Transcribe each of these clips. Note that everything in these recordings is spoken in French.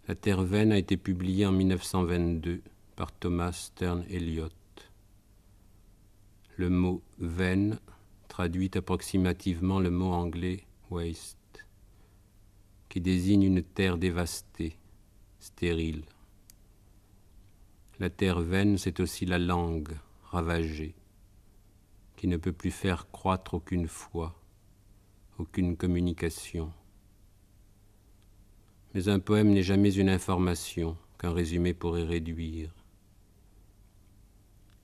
La Terre vaine a été publiée en 1922 par Thomas Stern Eliot. Le mot « vaine » traduit approximativement le mot anglais « waste », qui désigne une terre dévastée, stérile. La terre vaine, c'est aussi la langue ravagée, qui ne peut plus faire croître aucune foi, aucune communication. Mais un poème n'est jamais une information qu'un résumé pourrait réduire.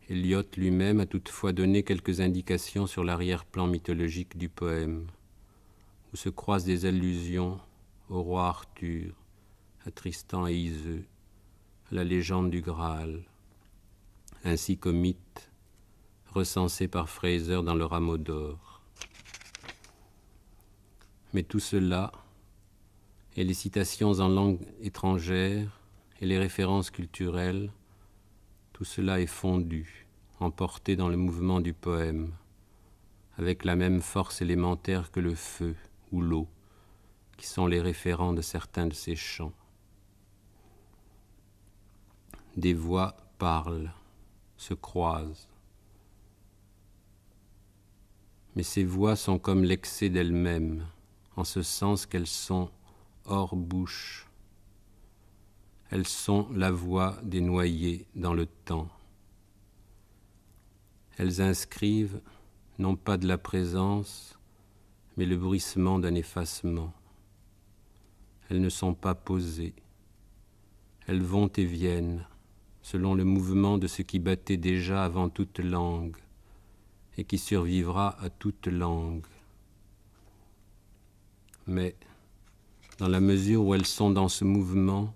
Eliot lui-même a toutefois donné quelques indications sur l'arrière-plan mythologique du poème, où se croisent des allusions au roi Arthur, à Tristan et Iseux, à la légende du Graal, ainsi qu'au mythe recensé par Fraser dans le Rameau d'or. Mais tout cela, et les citations en langue étrangère, et les références culturelles, tout cela est fondu, emporté dans le mouvement du poème, avec la même force élémentaire que le feu ou l'eau, qui sont les référents de certains de ces chants. Des voix parlent, se croisent. Mais ces voix sont comme l'excès d'elles-mêmes, en ce sens qu'elles sont hors bouche. Elles sont la voix des noyés dans le temps. Elles inscrivent, non pas de la présence, mais le bruissement d'un effacement. Elles ne sont pas posées. Elles vont et viennent, selon le mouvement de ce qui battait déjà avant toute langue, et qui survivra à toute langue. Mais, dans la mesure où elles sont dans ce mouvement,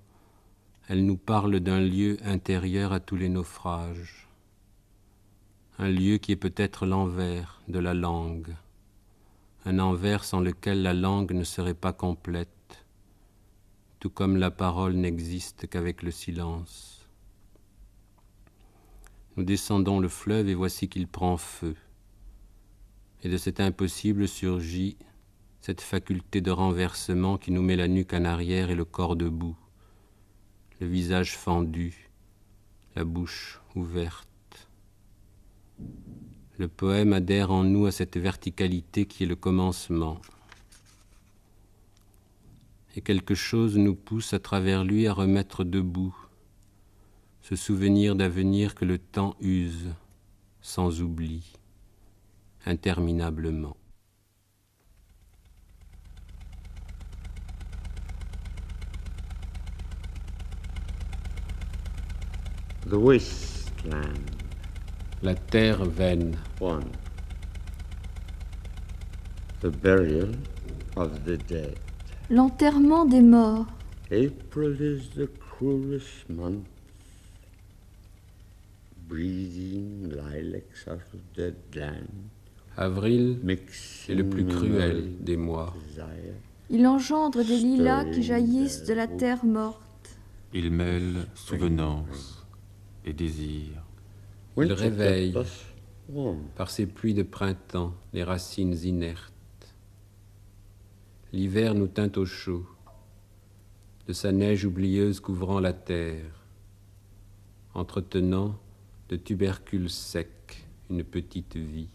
elles nous parlent d'un lieu intérieur à tous les naufrages, un lieu qui est peut-être l'envers de la langue, un envers sans lequel la langue ne serait pas complète, tout comme la parole n'existe qu'avec le silence. Nous descendons le fleuve et voici qu'il prend feu. Et de cet impossible surgit cette faculté de renversement qui nous met la nuque en arrière et le corps debout, le visage fendu, la bouche ouverte. Le poème adhère en nous à cette verticalité qui est le commencement. Et quelque chose nous pousse à travers lui à remettre debout ce souvenir d'avenir que le temps use, sans oubli, interminablement. The Wasteland. La terre vaine. 1. The Burial of the Dead. L'enterrement des morts. April is the cruelest month, breathing lilacs out of dead land. Avril est le plus cruel des mois. Il engendre des lilas qui jaillissent de la terre morte. Il mêle souvenance et désir. Il réveille, par ces pluies de printemps, les racines inertes. L'hiver nous teint au chaud, de sa neige oublieuse couvrant la terre, entretenant de tubercules secs une petite vie.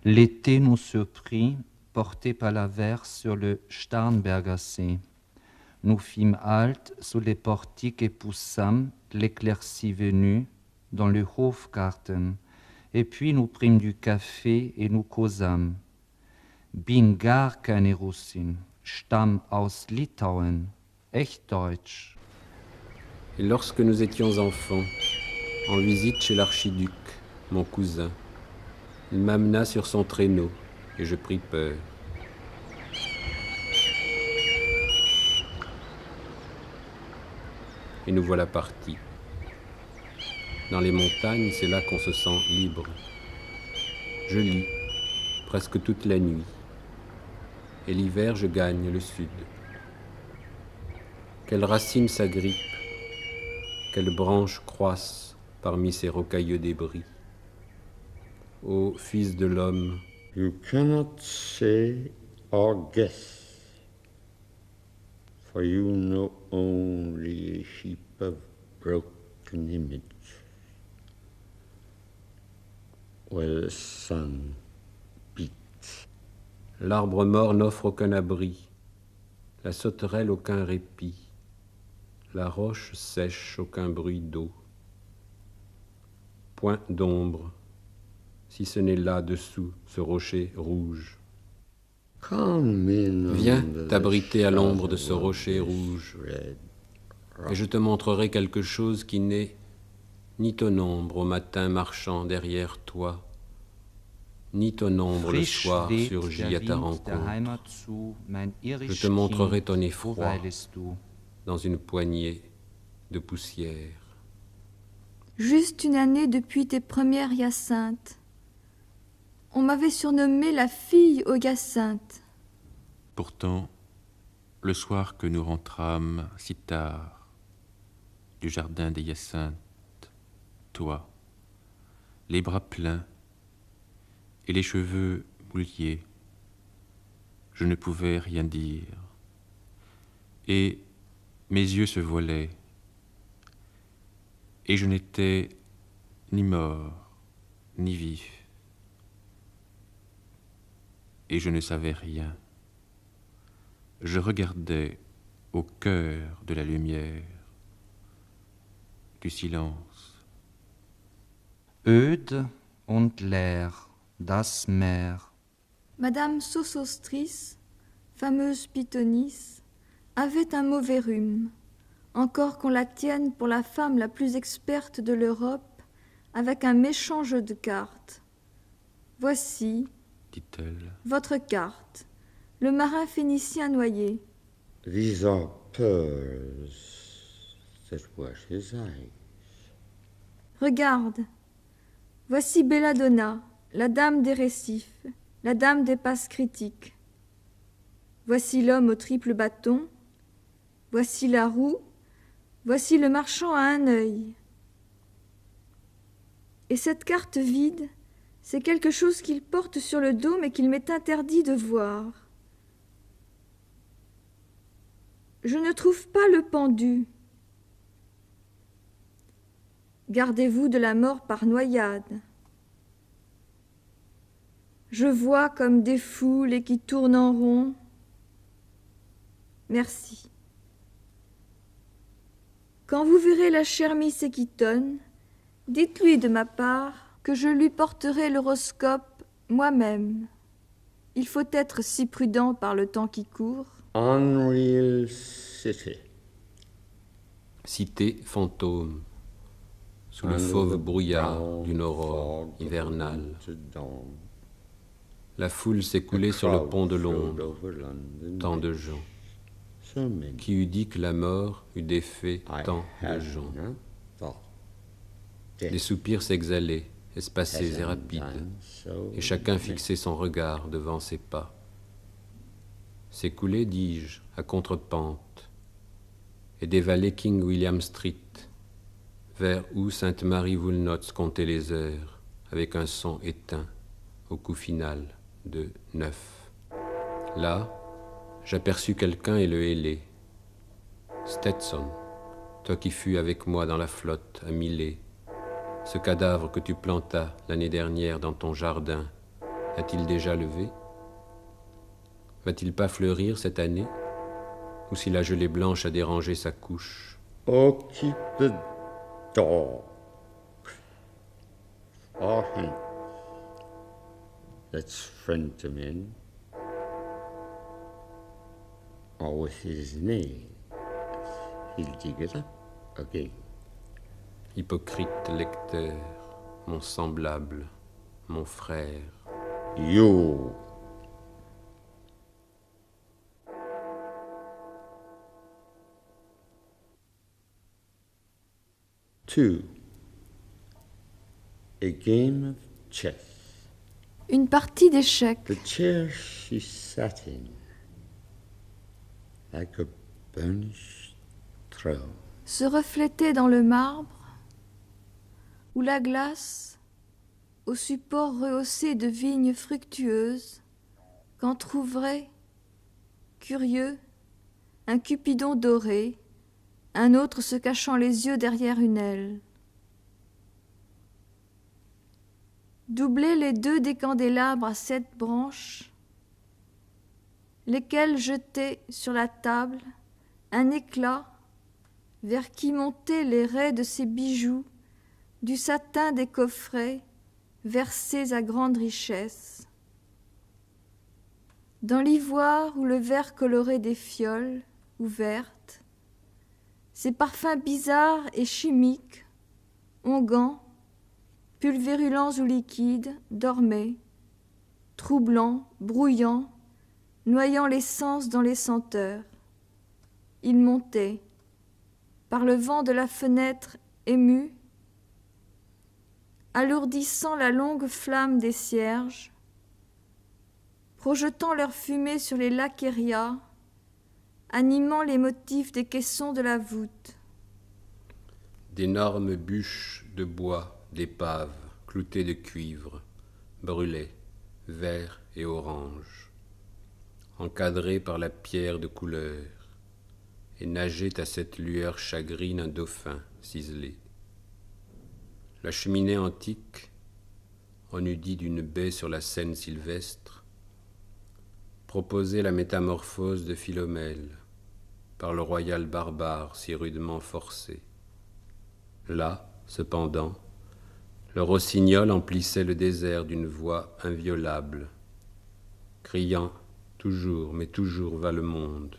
L'été nous surprit, portés par l'averse sur le Starnberger See. Nous fîmes halte sous les portiques et poussâmes l'éclaircie venue dans le Hofgarten, et puis nous prîmes du café et nous causâmes. Bin gar keine Russin, stamm aus Litauen, echt deutsch. Et lorsque nous étions enfants, en visite chez l'archiduc, mon cousin, il m'amena sur son traîneau et je pris peur. Et nous voilà partis. Dans les montagnes, c'est là qu'on se sent libre. Je lis, presque toute la nuit. Et l'hiver, je gagne le sud. Quelles racines s'agrippent, quelles branches croissent parmi ces rocailleux débris. Ô fils de l'homme, You cannot say or guess For you know only a heap of broken image, where the sun beats. L'arbre mort n'offre aucun abri, la sauterelle aucun répit, la roche sèche aucun bruit d'eau. Point d'ombre, si ce n'est là-dessous ce rocher rouge. Viens t'abriter à l'ombre de ce rocher rouge, et je te montrerai quelque chose qui n'est ni ton ombre au matin marchant derrière toi, ni ton ombre le soir surgit à ta rencontre. Je te montrerai ton effroi dans une poignée de poussière. Juste une année depuis tes premières hyacinthes. On m'avait surnommée la fille aux hyacinthes. Pourtant, le soir que nous rentrâmes si tard du jardin des hyacinthes, toi, les bras pleins et les cheveux mouillés, je ne pouvais rien dire, et mes yeux se voilaient, et je n'étais ni mort, ni vif, et je ne savais rien. Je regardais au cœur de la lumière, du silence. Öd und leer, das Meer. Madame Sosostris, fameuse pythonisse, avait un mauvais rhume, encore qu'on la tienne pour la femme la plus experte de l'Europe, avec un méchant jeu de cartes. Voici, dit-elle, votre carte, le marin phénicien noyé. These are pearls that were his eyes. Regarde, voici Belladonna, la dame des récifs, la dame des passes critiques. Voici l'homme au triple bâton, voici la roue, voici le marchand à un œil. Et cette carte vide, c'est quelque chose qu'il porte sur le dos mais qu'il m'est interdit de voir. Je ne trouve pas le pendu. Gardez-vous de la mort par noyade. Je vois comme des foules et qui tournent en rond. Merci. Quand vous verrez la chère Miss Equiton, dites-lui de ma part que je lui porterai l'horoscope moi-même. Il faut être si prudent par le temps qui court. Unreal City. Cité fantôme, sous le fauve brouillard d'une aurore hivernale. La foule s'écoulait sur le pont de Londres, tant de gens. Qui eût dit que la mort eût défait tant de gens? Des soupirs s'exhalaient, espacés et rapides, et chacun fixait son regard devant ses pas. S'écoulait, dis-je, à contre-pente, et dévalait King William Street, vers où Sainte Marie Woolnots comptait les heures, avec un son éteint, au coup final de 9. Là, j'aperçus quelqu'un et le hélai. Stetson, toi qui fus avec moi dans la flotte à Milet, ce cadavre que tu plantas l'année dernière dans ton jardin, a-t-il déjà levé? Va-t-il pas fleurir cette année? Ou si la gelée blanche a dérangé sa couche? Oh, keep the dog. Or him. That's friend to men. Or with his name, he'll dig it up again. Hypocrite lecteur, mon semblable, mon frère. You. Two. A game of chess. Une partie d'échecs. The chair she sat in, like a burnished throne. Se reflétait dans le marbre, ou la glace, au support rehaussé de vignes fructueuses, qu'entr'ouvrait, curieux, un cupidon doré, un autre se cachant les yeux derrière une aile. Doublez les deux des candélabres à 7 branches, lesquels jetaient sur la table un éclat vers qui montaient les raies de ses bijoux, du satin des coffrets versés à grande richesse. Dans l'ivoire ou le vert coloré des fioles ouvertes, ces parfums bizarres et chimiques, onguants, pulvérulents ou liquides, dormaient, troublants, brouillants, noyant l'essence dans les senteurs. Ils montaient, par le vent de la fenêtre émue, alourdissant la longue flamme des cierges, projetant leur fumée sur les lacérias, animant les motifs des caissons de la voûte. D'énormes bûches de bois, d'épave, cloutées de cuivre, brûlaient, vert et orange, encadrées par la pierre de couleur, et nageait à cette lueur chagrine un dauphin ciselé. La cheminée antique, on eût dit d'une baie sur la Seine sylvestre, proposait la métamorphose de Philomèle par le royal barbare si rudement forcé. Là, cependant, le rossignol emplissait le désert d'une voix inviolable, criant toujours, mais toujours va le monde,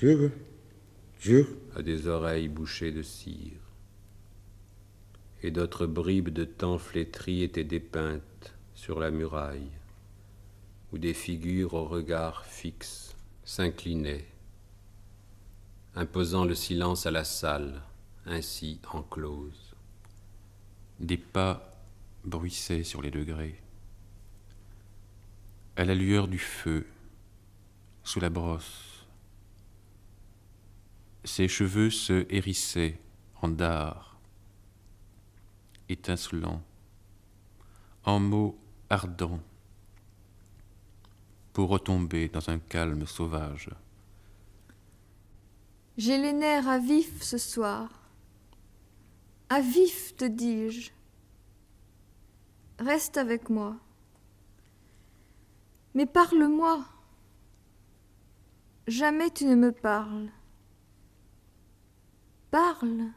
Dieu, à des oreilles bouchées de cire. Et d'autres bribes de temps flétries étaient dépeintes sur la muraille, où des figures au regard fixe s'inclinaient, imposant le silence à la salle, ainsi enclose. Des pas bruissaient sur les degrés. À la lueur du feu, sous la brosse, ses cheveux se hérissaient en dard, étincelants, en mots ardents, pour retomber dans un calme sauvage. J'ai les nerfs à vif ce soir. À vif, te dis-je. Reste avec moi. Mais parle-moi. Jamais tu ne me parles. Parle.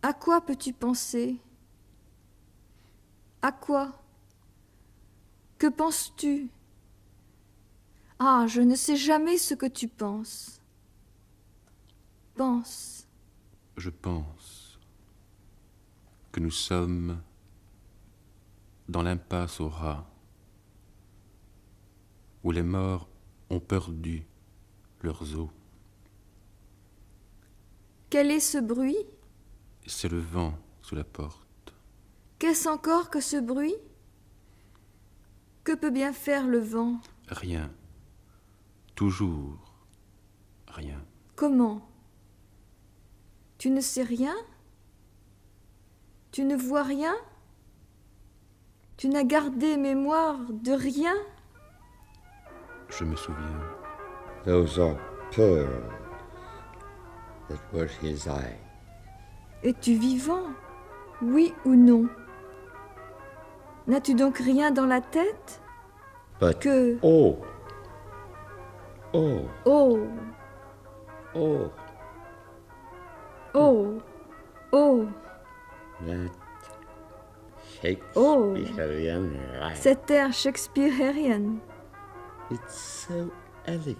À quoi peux-tu penser? À quoi? Que penses-tu? Ah, je ne sais jamais ce que tu penses. Pense. Je pense que nous sommes dans l'impasse aux rats, où les morts ont perdu leurs os. Quel est ce bruit? C'est le vent sous la porte. Qu'est-ce encore que ce bruit? Que peut bien faire le vent? Rien. Toujours rien. Comment? Tu ne sais rien? Tu ne vois rien? Tu n'as gardé mémoire de rien? Je me souviens. those are pearls. That was his eye. Es-tu vivant? Oui ou non? N'as-tu donc rien dans la tête? But Que... oh, Oh, oh, oh, oh, that Oh. Shakespearean eye. cet air shakespearien. It's so elegant.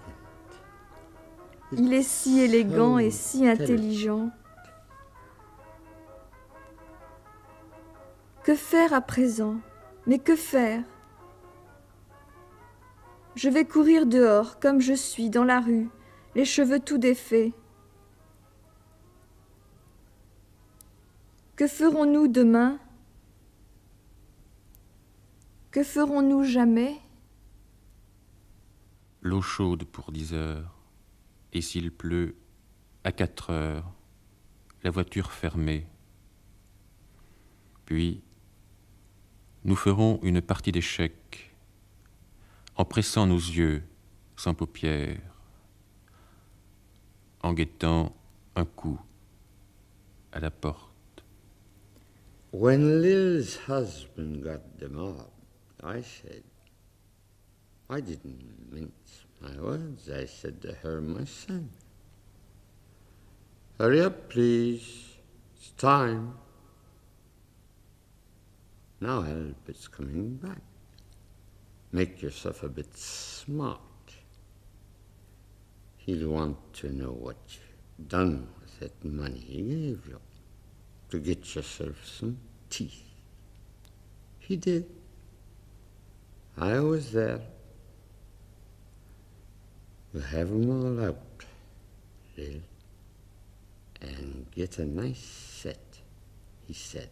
Il est si élégant et So si intelligent. Que faire à présent? Mais que faire? Je vais courir dehors, comme je suis, dans la rue, les cheveux tout défaits. Que ferons-nous demain? Que ferons-nous jamais? L'eau chaude pour 10 heures, et s'il pleut, à 4 heures, la voiture fermée. Puis, nous ferons une partie d'échecs, en pressant nos yeux sans paupières, en guettant un coup à la porte. When Lil's husband got the mob, I said, I didn't mince my words. I said to her, my son, hurry up, please. It's time. Now Albert's coming back. Make yourself a bit smart. He'll want to know what you've done with that money he gave you to get yourself some teeth. He did. I was there. You have 'em all out, Lil, and get a nice set, he said.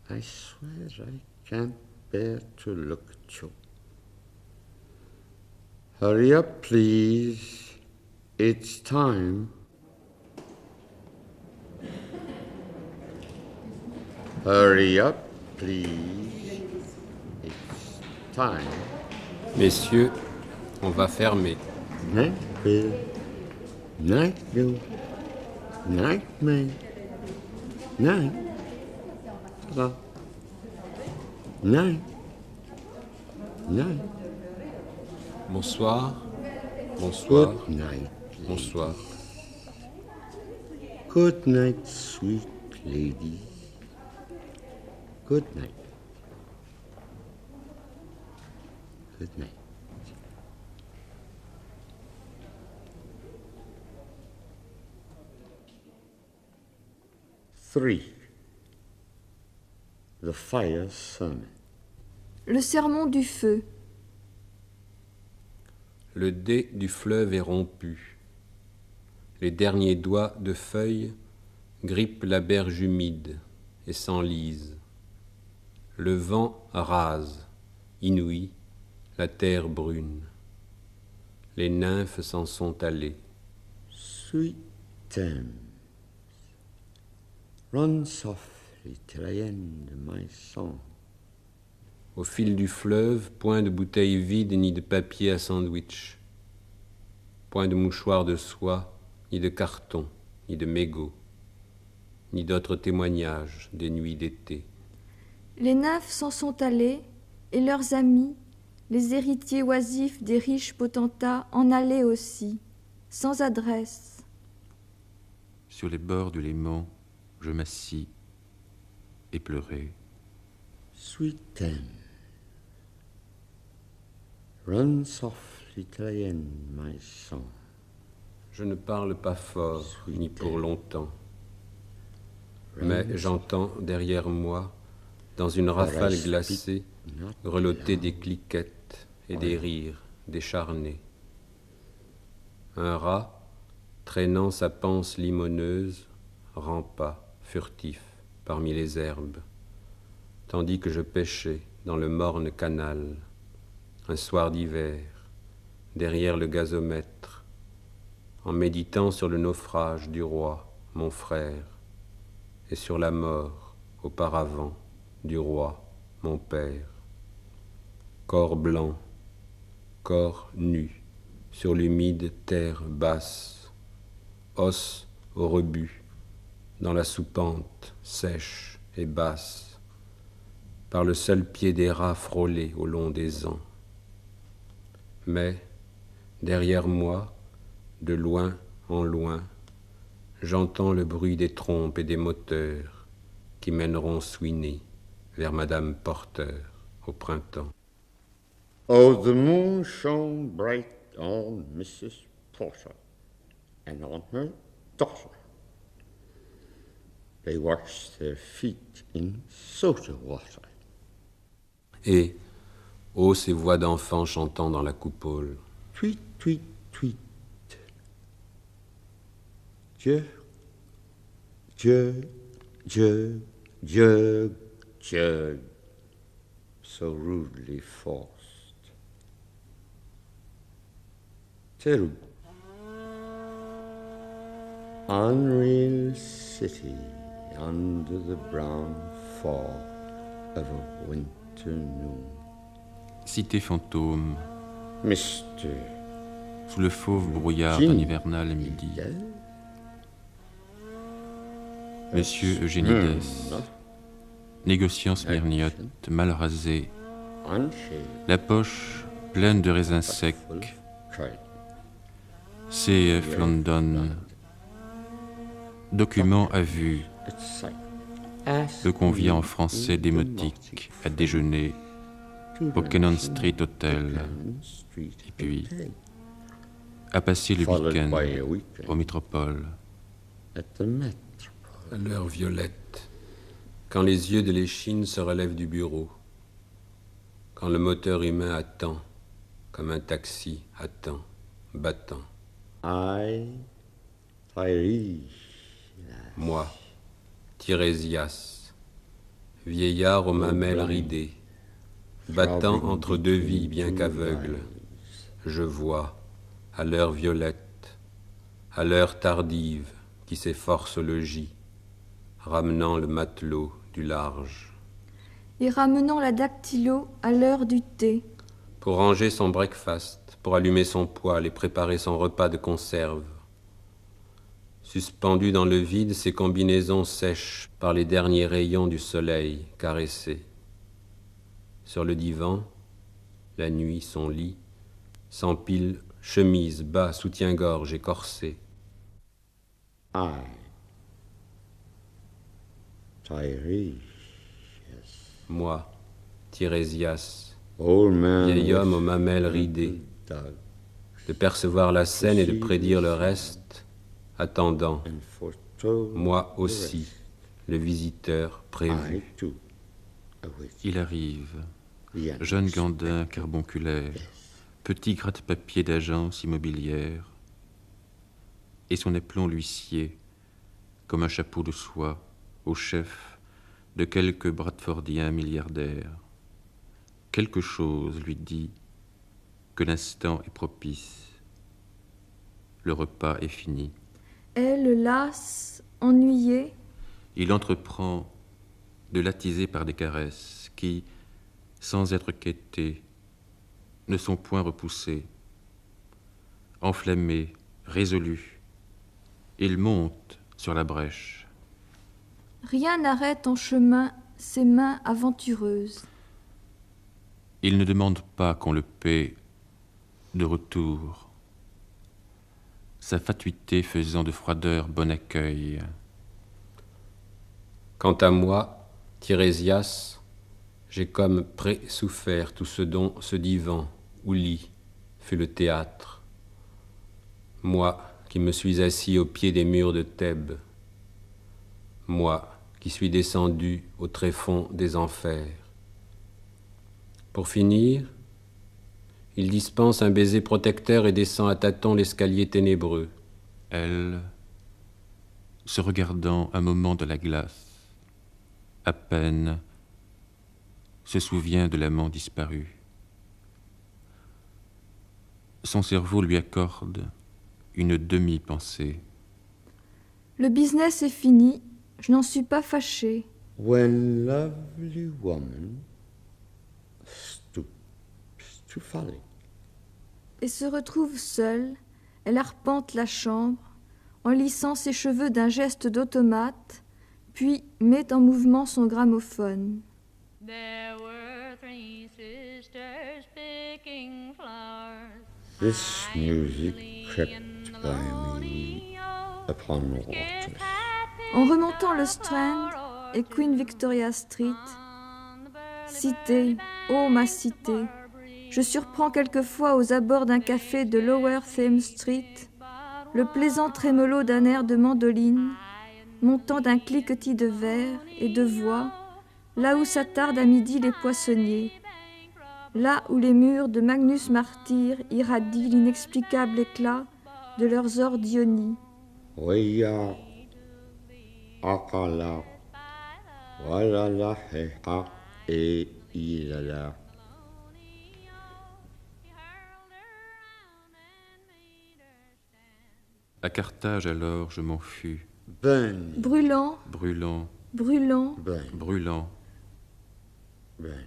I swear I can't bear to look at you. Hurry up, please. It's time. Hurry up, please. It's time. Messieurs, on va fermer. Night, Bill. Night, you. Night, man. Night. Ta-da. Night. Night. Bonsoir. Bonsoir. Good night. Bonsoir. Good night, sweet lady. Good night. Good night. Three. The Fire Sermon. Le sermon du feu. Le dé du fleuve est rompu. Les derniers doigts de feuilles grippent la berge humide et s'enlisent. Le vent rase, inouï, la terre brune. Les nymphes s'en sont allées. Sweet Thames, run softly till I end my song. Au fil du fleuve, point de bouteilles vides ni de papier à sandwich. Point de mouchoirs de soie, ni de carton, ni de mégots, ni d'autres témoignages des nuits d'été. Les nymphes s'en sont allées, et leurs amis, les héritiers oisifs des riches potentats, en allaient aussi, sans adresse. Sur les bords du Léman, je m'assis et pleurai. Sweet Thames, run softly till I end my song. Je ne parle pas fort, Sweet ni pour Thames. longtemps, Run mais j'entends derrière moi, dans une rafale glacée, not grelotter loud. des cliquettes et des rires décharnés. Un rat, traînant sa panse limoneuse, rampa, furtif, parmi les herbes, tandis que je pêchais dans le morne canal, un soir d'hiver, derrière le gazomètre, en méditant sur le naufrage du roi, mon frère, et sur la mort, auparavant, du roi, mon père. Corps blanc, corps nu, sur l'humide terre basse, os au rebut, dans la soupente sèche et basse, par le seul pied des rats frôlés au long des ans. Mais, derrière moi, de loin en loin, j'entends le bruit des trompes et des moteurs qui mèneront Sweeney vers Madame Porter au printemps. Oh, the moon shone bright on Mrs. Porter and on her daughter. They washed their feet in soda water. Et, ô ces voix d'enfants chantant dans la coupole, Tweet, tweet, tweet. Jug, jug, jug, jug, jug, so rudely forced. Terrible. Unreal city under the brown fog of a winter noon. Cité fantôme, Mr. sous le fauve brouillard d'un hivernal midi. Monsieur Eugénides, négociant smyrniote, mal rasé, la poche pleine de raisins secs, C.F. London, document à vue, le convient en français démotique à déjeuner au Cannon Street Hotel, et puis à passer le week-end au Métropole. À l'heure violette, quand les yeux de l'échine se relèvent du bureau, quand le moteur humain attend, comme un taxi attend, battant. Moi, Tirésias, vieillard aux mamelles ridées, battant entre deux vies bien qu'aveugles, je vois, à l'heure violette, à l'heure tardive qui s'efforce au logis, ramenant le matelot du large. Et ramenant la dactylo à l'heure du thé. Pour ranger son breakfast, pour allumer son poêle et préparer son repas de conserve. Suspendues dans le vide, ses combinaisons sèches par les derniers rayons du soleil caressés. Sur le divan, la nuit, son lit, s'empile chemise, bas, soutien-gorge et corset. Moi, Tirésias, vieil homme aux mamelles ridées, de percevoir la scène et de prédire le reste, attendant, moi aussi, le visiteur prévu. Il arrive, jeune gandin carbonculaire, petit gratte-papier d'agence immobilière, et son éplomb l'huissier, comme un chapeau de soie, au chef de quelque bradfordien milliardaire. Quelque chose lui dit que l'instant est propice. Le repas est fini. Elle, lasse, ennuyée, Il entreprend de l'attiser par des caresses qui, sans être quêtées, ne sont point repoussées. Enflammé, résolu, il monte sur la brèche. rien n'arrête en chemin ses mains aventureuses. Il ne demande pas qu'on le paie de retour, sa fatuité faisant de froideur bon accueil. Quant à moi, Tirésias, j'ai comme pré-souffert tout ce dont ce divan ou lit fut le théâtre. Moi qui me suis assis au pied des murs de Thèbes, moi qui suis descendu au tréfonds des enfers. Pour finir, il dispense un baiser protecteur et descend à tâtons l'escalier ténébreux. Elle, se regardant un moment de la glace, à peine se souvient de l'amant disparu. Son cerveau lui accorde une demi-pensée. Le business est fini, je n'en suis pas fâchée. When lovely woman stoops to folly. Et se retrouve seule, elle arpente la chambre, en lissant ses cheveux d'un geste d'automate, puis met en mouvement son gramophone. There were three sisters picking flowers. This music crept by me upon the waters. En remontant le Strand et Queen Victoria Street, cité, ô ma cité, je surprends quelquefois aux abords d'un café de Lower Thames Street le plaisant trémolo d'un air de mandoline, montant d'un cliquetis de verre et de voix, là où s'attardent à midi les poissonniers, là où les murs de Magnus Martyr irradient l'inexplicable éclat de leurs ors d'ionie. Oya akala walala heha e ilala. À Carthage alors je m'en fus, Burn, Brûlant, brûlant, brûlant, burn, brûlant. burn,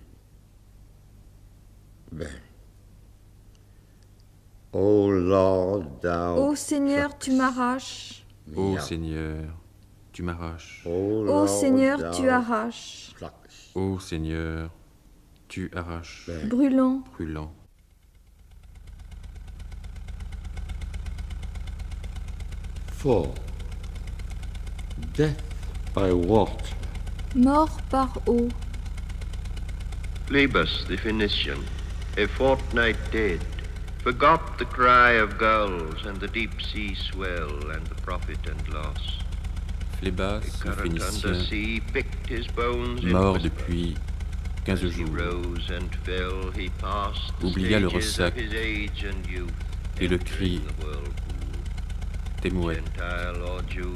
burn. O Lord, thou Ô Seigneur, tu m'arraches. Ô Seigneur, tu m'arraches. Ô Seigneur, tu arraches. Ô Seigneur, tu arraches. Brûlant. Brûlant. For death by water. Mort par eau. Phlebas the Phoenician, a fortnight dead, forgot the cry of gulls and the deep sea swell and the profit and loss. Phlébas, The le current under Phénicien, sea picked his bones in mort whisper. depuis 15 As he jours, rose and fell, he passed the oublia le stages of ressac his age and youth, et le entering cri the whirlpool. des mouettes. Gentile or Jew,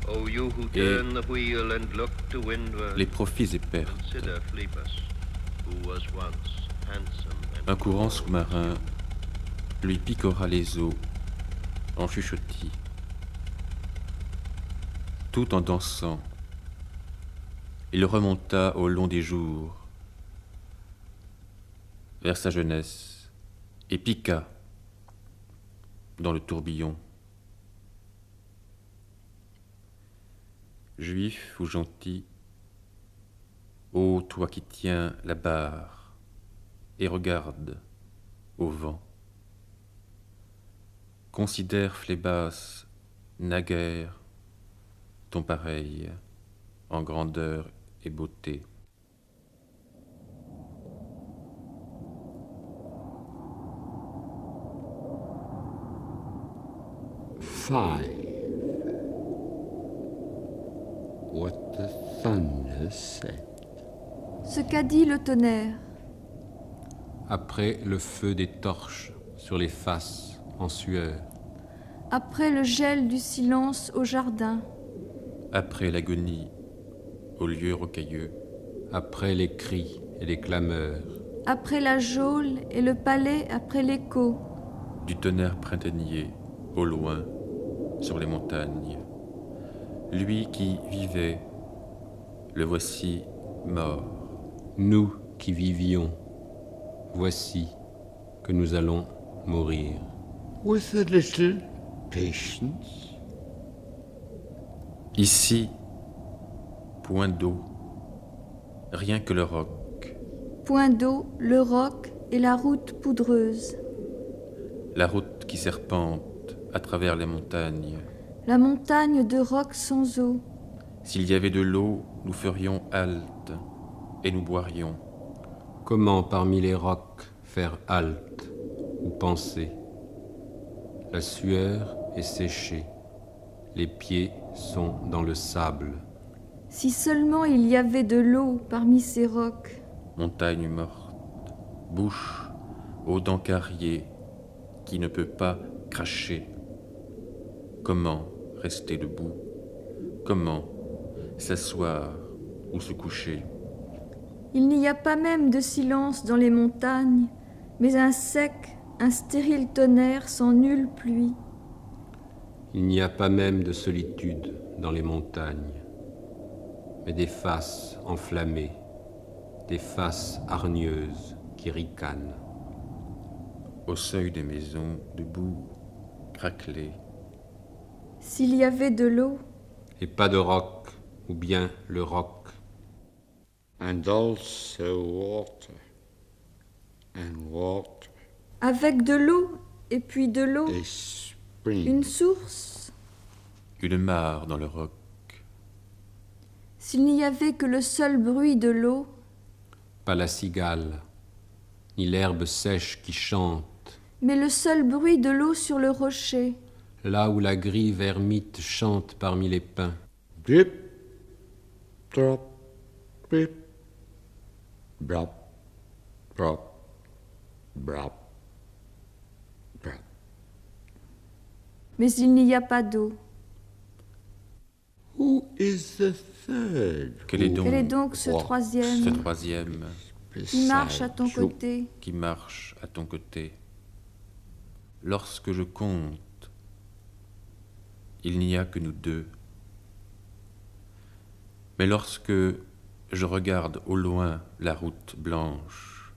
O you who Et turn the wheel and look to windward, les profits et pertes. consider Phlebas, who was once handsome and Un courant sous-marin lui piquera les os en chuchotis, tout en dansant. Il remonta au long des jours vers sa jeunesse et piqua dans le tourbillon. Juif ou gentil, ô toi qui tiens la barre et regarde au vent, considère Phlébas naguère ton pareil en grandeur et beauté. Five. What the thunder said. Ce qu'a dit le tonnerre. Après le feu des torches sur les faces en sueur, Après le gel du silence au jardin. Après l'agonie au lieu rocailleux, après les cris et les clameurs, Après la geôle et le palais après l'écho. du tonnerre printanier au loin sur les montagnes. Lui qui vivait, le voici mort. nous qui vivions, voici que nous allons mourir. With a little patience. Ici, point d'eau, rien que le roc, Point d'eau, le roc et la route poudreuse. la route qui serpente à travers les montagnes. La montagne de rocs sans eau. S'il y avait de l'eau, nous ferions halte et nous boirions. Comment parmi les rocs faire halte ou penser? La sueur est séchée, les pieds sont dans le sable. Si seulement il y avait de l'eau parmi ces rocs. Montagne morte, bouche aux dents carriées qui ne peut pas cracher. Comment rester debout? Comment s'asseoir ou se coucher? Il n'y a pas même de silence dans les montagnes, mais un sec, un stérile tonnerre sans nulle pluie. Il n'y a pas même de solitude dans les montagnes, mais des faces enflammées, des faces hargneuses qui ricanent. Au seuil des maisons, debout, craquelées, S'il y avait de l'eau, Et pas de roc, ou bien le roc. And also water. And water. avec de l'eau, et puis de l'eau, A spring. une source. une mare dans le roc, S'il n'y avait que le seul bruit de l'eau, Pas la cigale, ni l'herbe sèche qui chante, mais le seul bruit de l'eau sur le rocher. là où la grive ermite chante parmi les pins. Drip. Drop. Drip. Drop. Drop. Drop. Drop. Mais il n'y a pas d'eau. Who is the third? Quel est who Quel est donc ce walks troisième ce troisième qui marche à ton beside you? côté? qui marche à ton côté. Lorsque je compte, il n'y a que nous deux. Mais lorsque je regarde au loin la route blanche,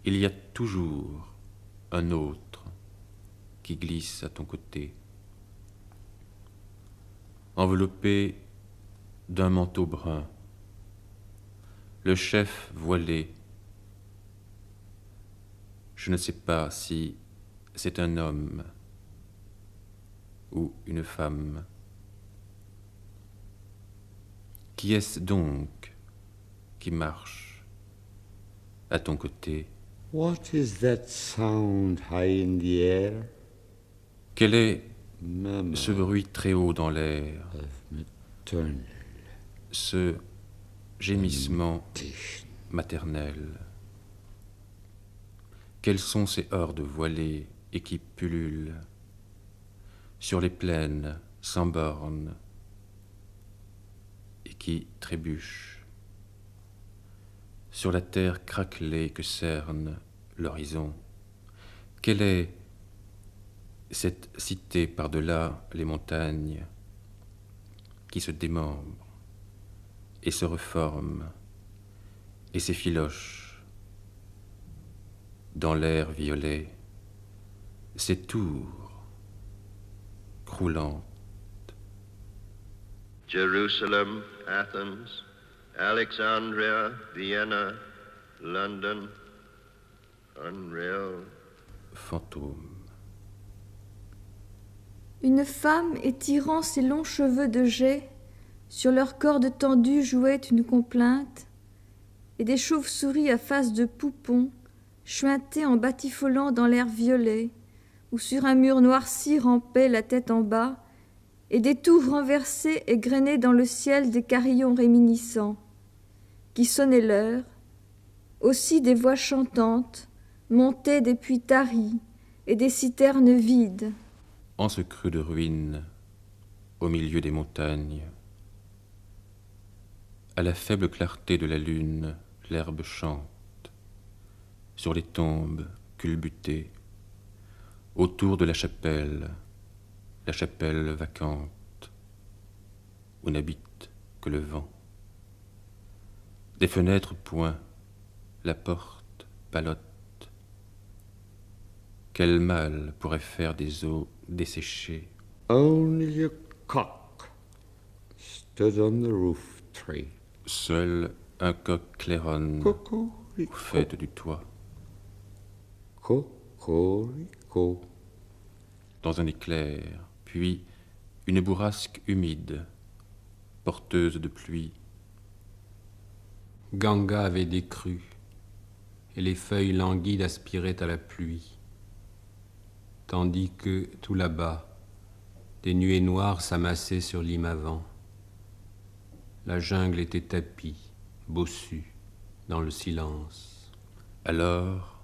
il y a toujours un autre qui glisse à ton côté, enveloppé d'un manteau brun, le chef voilé. Je ne sais pas si c'est un homme ou une femme. Qui est-ce donc qui marche à ton côté? What is that sound high in the air? Quel est Murmur ce bruit très haut dans l'air, of maternal ce gémissement lamentation. maternel? Quels sont ces hordes voilées et qui pullulent sur les plaines sans bornes et qui trébuchent sur la terre craquelée que cerne l'horizon? Quelle est cette cité par-delà les montagnes qui se démembre et se reforme et s'effiloche dans l'air violet, ces tours croulantes? Jerusalem, Athens, Alexandria, Vienna, London, unreal. Fantômes. Une femme étirant ses longs cheveux de jais, sur leurs cordes tendues jouait une complainte, et des chauves-souris à face de poupon chuintaient en batifolant dans l'air violet, où sur un mur noirci rampait la tête en bas, et des tours renversées égrenaient dans le ciel des carillons réminiscents, qui sonnaient l'heure, aussi des voix chantantes montaient des puits taris et des citernes vides. En ce creux de ruines, au milieu des montagnes, à la faible clarté de la lune, l'herbe chante sur les tombes culbutées, autour de la chapelle vacante, où n'habite que le vent. Des fenêtres point, la porte palote. Quel mal pourrait faire des eaux desséchées? Only a cock stood on the roof tree. Seul un coq claironne au Cocorico, faîte du toit. cocorico. Dans un éclair, puis une bourrasque humide, porteuse de pluie. Ganga avait décru, et les feuilles languides aspiraient à la pluie, tandis que, tout là-bas, des nuées noires s'amassaient sur l'Himavant. La jungle était tapie, bossue, dans le silence. Alors,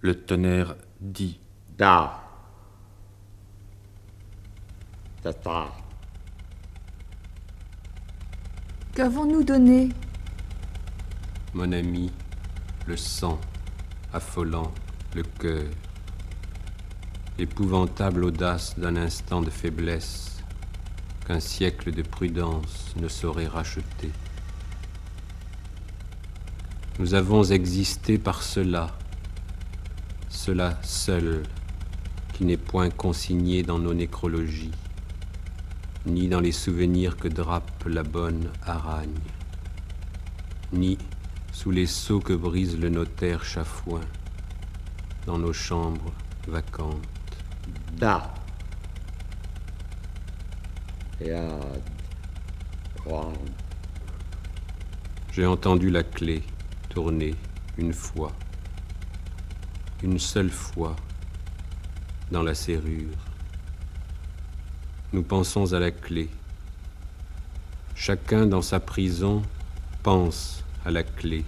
le tonnerre dit Da. Da. Qu'avons-nous donné? Mon ami, le sang, affolant le cœur, l'épouvantable audace d'un instant de faiblesse qu'un siècle de prudence ne saurait racheter. Nous avons existé par cela seul, qui n'est point consigné dans nos nécrologies, ni dans les souvenirs que drape la bonne Aragne, ni sous les sceaux que brise le notaire chafouin dans nos chambres vacantes. Da. Yad. Ram. J'ai entendu la clé tourner une fois, une seule fois, dans la serrure. Nous pensons à la clé. Chacun dans sa prison pense à la clé,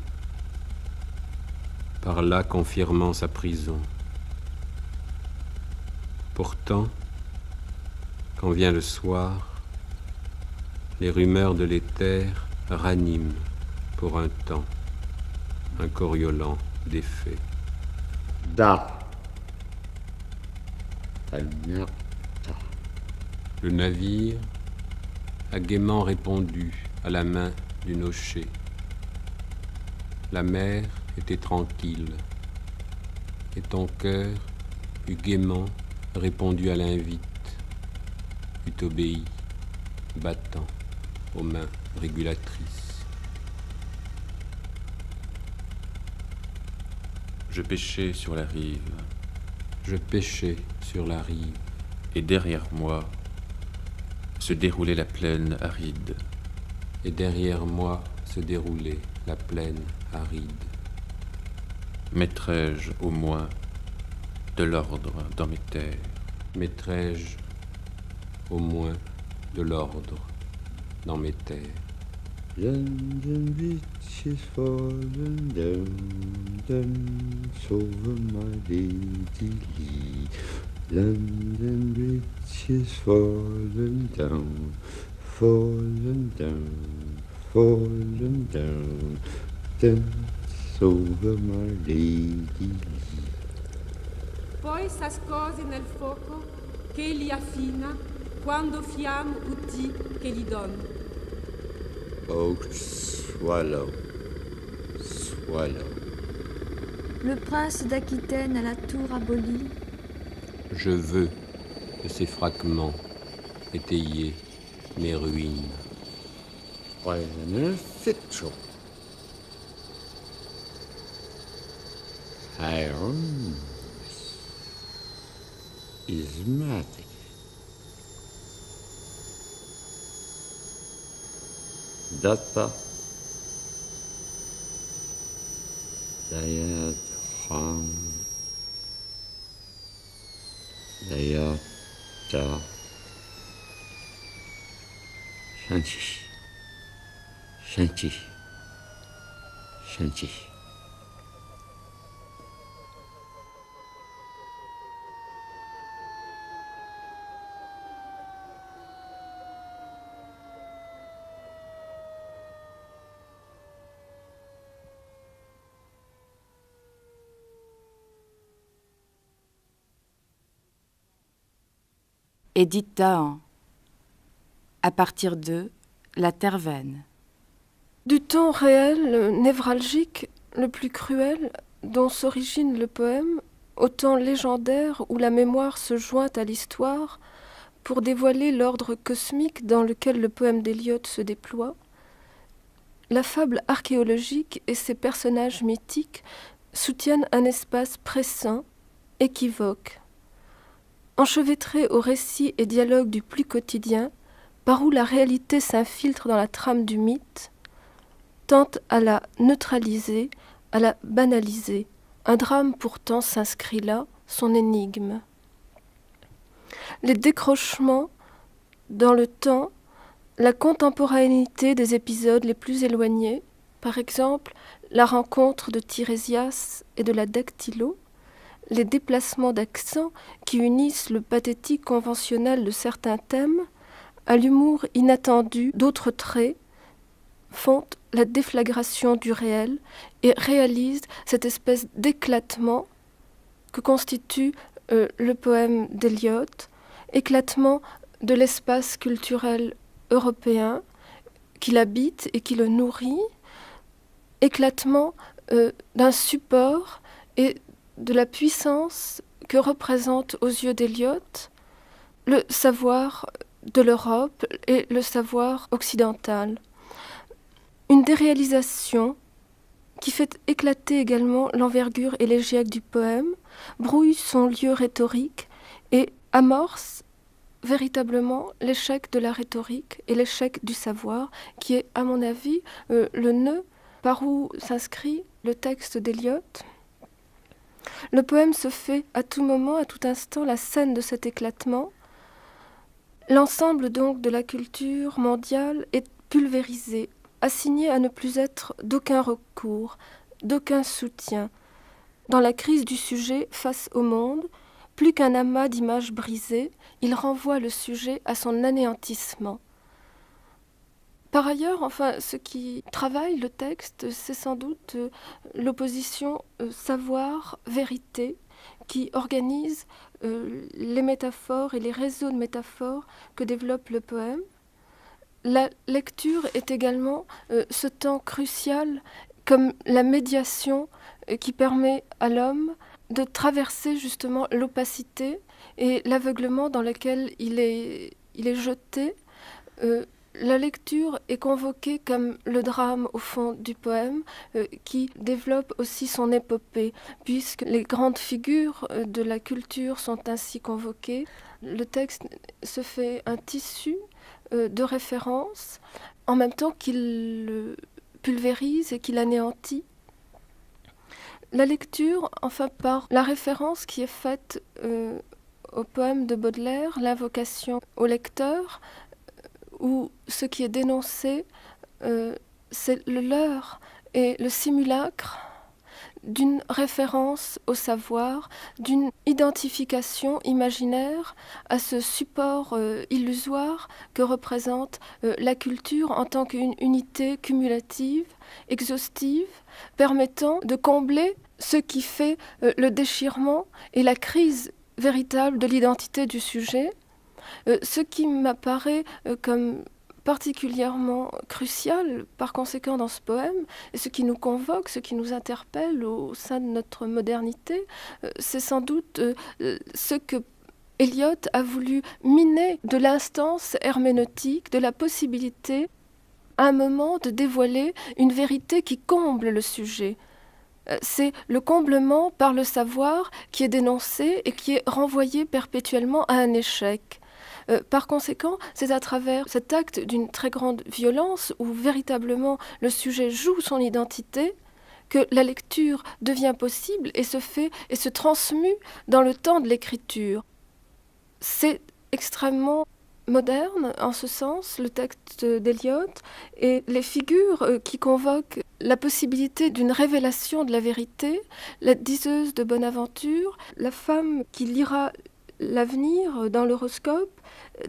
par là confirmant sa prison. Pourtant, quand vient le soir, les rumeurs de l'éther raniment pour un temps un Coriolan défait. Da. Almerta. Le navire a gaiement répondu à la main du nocher. La mer était tranquille, et ton cœur eût gaiement répondu à l'invite, eût obéi, battant aux mains régulatrices. Je pêchais sur la rive. Je pêchais sur la rive. Et derrière moi se déroulait la plaine aride. Et derrière moi se déroulait la plaine aride. Mettrais-je au moins de l'ordre dans mes terres? Mettrais-je au moins de l'ordre dans mes terres? London Bridge is fallen down, down, over my lady Lee. London Bridge is fallen down, fallen down, fallen down, dance over my lady Lee. Poi s'ascose nel fuoco che li affina quando fiamme udì che gli donne. Oh, swallow, swallow. Le prince d'Aquitaine à la tour abolie. Je veux de ces fragments étayer mes ruines. Pioneer Fitchel. Iron Ismatic. Data Dayadham Dayata Shanti Shanti Shanti. Édith Dahan, à partir de La Terre-Vaine. Du temps réel, névralgique, le plus cruel, dont s'origine le poème, au temps légendaire où la mémoire se joint à l'histoire pour dévoiler l'ordre cosmique dans lequel le poème d'Eliot se déploie, la fable archéologique et ses personnages mythiques soutiennent un espace pressant, équivoque. Enchevêtré au récit et dialogue du plus quotidien, par où la réalité s'infiltre dans la trame du mythe, tente à la neutraliser, à la banaliser. Un drame pourtant s'inscrit là, son énigme. Les décrochements dans le temps, la contemporanéité des épisodes les plus éloignés, par exemple la rencontre de Tirésias et de la dactylo, les déplacements d'accent qui unissent le pathétique conventionnel de certains thèmes à l'humour inattendu d'autres traits, font la déflagration du réel et réalisent cette espèce d'éclatement que constitue le poème d'Eliot, éclatement de l'espace culturel européen qui l'habite et qui le nourrit, éclatement d'un support et de la puissance que représente aux yeux d'Eliot le savoir de l'Europe et le savoir occidental. Une déréalisation qui fait éclater également l'envergure élégiaque du poème, brouille son lieu rhétorique et amorce véritablement l'échec de la rhétorique et l'échec du savoir, qui est, à mon avis, le nœud par où s'inscrit le texte d'Eliot. Le poème se fait à tout moment, à tout instant, la scène de cet éclatement. L'ensemble donc de la culture mondiale est pulvérisé, assigné à ne plus être d'aucun recours, d'aucun soutien. Dans la crise du sujet face au monde, plus qu'un amas d'images brisées, il renvoie le sujet à son anéantissement. Par ailleurs, ce qui travaille le texte, c'est sans doute l'opposition savoir-vérité qui organise les métaphores et les réseaux de métaphores que développe le poème. La lecture est également ce temps crucial comme la médiation qui permet à l'homme de traverser justement l'opacité et l'aveuglement dans lequel il est jeté. La lecture est convoquée comme le drame au fond du poème qui développe aussi son épopée, puisque les grandes figures de la culture sont ainsi convoquées. Le texte se fait un tissu de références en même temps qu'il le pulvérise et qu'il anéantit. La lecture, enfin, par la référence qui est faite au poème de Baudelaire, l'invocation au lecteur, où ce qui est dénoncé, c'est le leurre et le simulacre d'une référence au savoir, d'une identification imaginaire à ce support illusoire que représente la culture en tant qu'une unité cumulative, exhaustive, permettant de combler ce qui fait le déchirement et la crise véritable de l'identité du sujet. Ce qui m'apparaît comme particulièrement crucial, par conséquent, dans ce poème, et ce qui nous convoque, ce qui nous interpelle au sein de notre modernité, c'est sans doute ce que Eliot a voulu miner de l'instance herméneutique, de la possibilité, à un moment, de dévoiler une vérité qui comble le sujet. C'est le comblement par le savoir qui est dénoncé et qui est renvoyé perpétuellement à un échec. Par conséquent, c'est à travers cet acte d'une très grande violence où véritablement le sujet joue son identité que la lecture devient possible et se fait et se transmue dans le temps de l'écriture. C'est extrêmement moderne en ce sens, le texte d'Eliot, et les figures qui convoquent la possibilité d'une révélation de la vérité, la diseuse de Bonaventure, la femme qui lira l'avenir dans l'horoscope,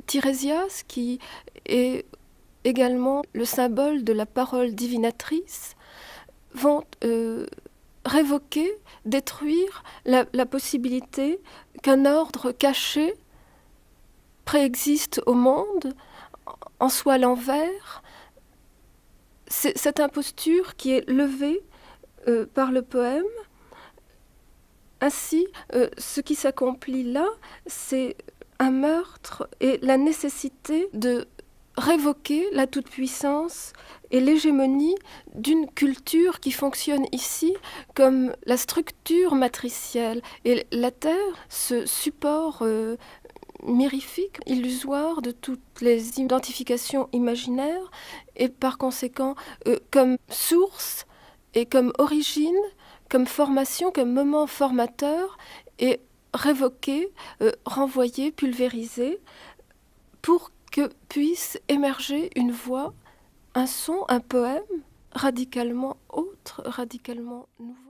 Tirésias qui est également le symbole de la parole divinatrice, vont révoquer, détruire la possibilité qu'un ordre caché préexiste au monde, en soit l'envers. C'est cette imposture qui est levée par le poème. Ainsi, ce qui s'accomplit là, c'est un meurtre et la nécessité de révoquer la toute-puissance et l'hégémonie d'une culture qui fonctionne ici comme la structure matricielle. Et la Terre, ce support mirifique, illusoire de toutes les identifications imaginaires, et par conséquent comme source et comme origine, comme formation, comme moment formateur, et révoqué, renvoyé, pulvérisé, pour que puisse émerger une voix, un son, un poème radicalement autre, radicalement nouveau.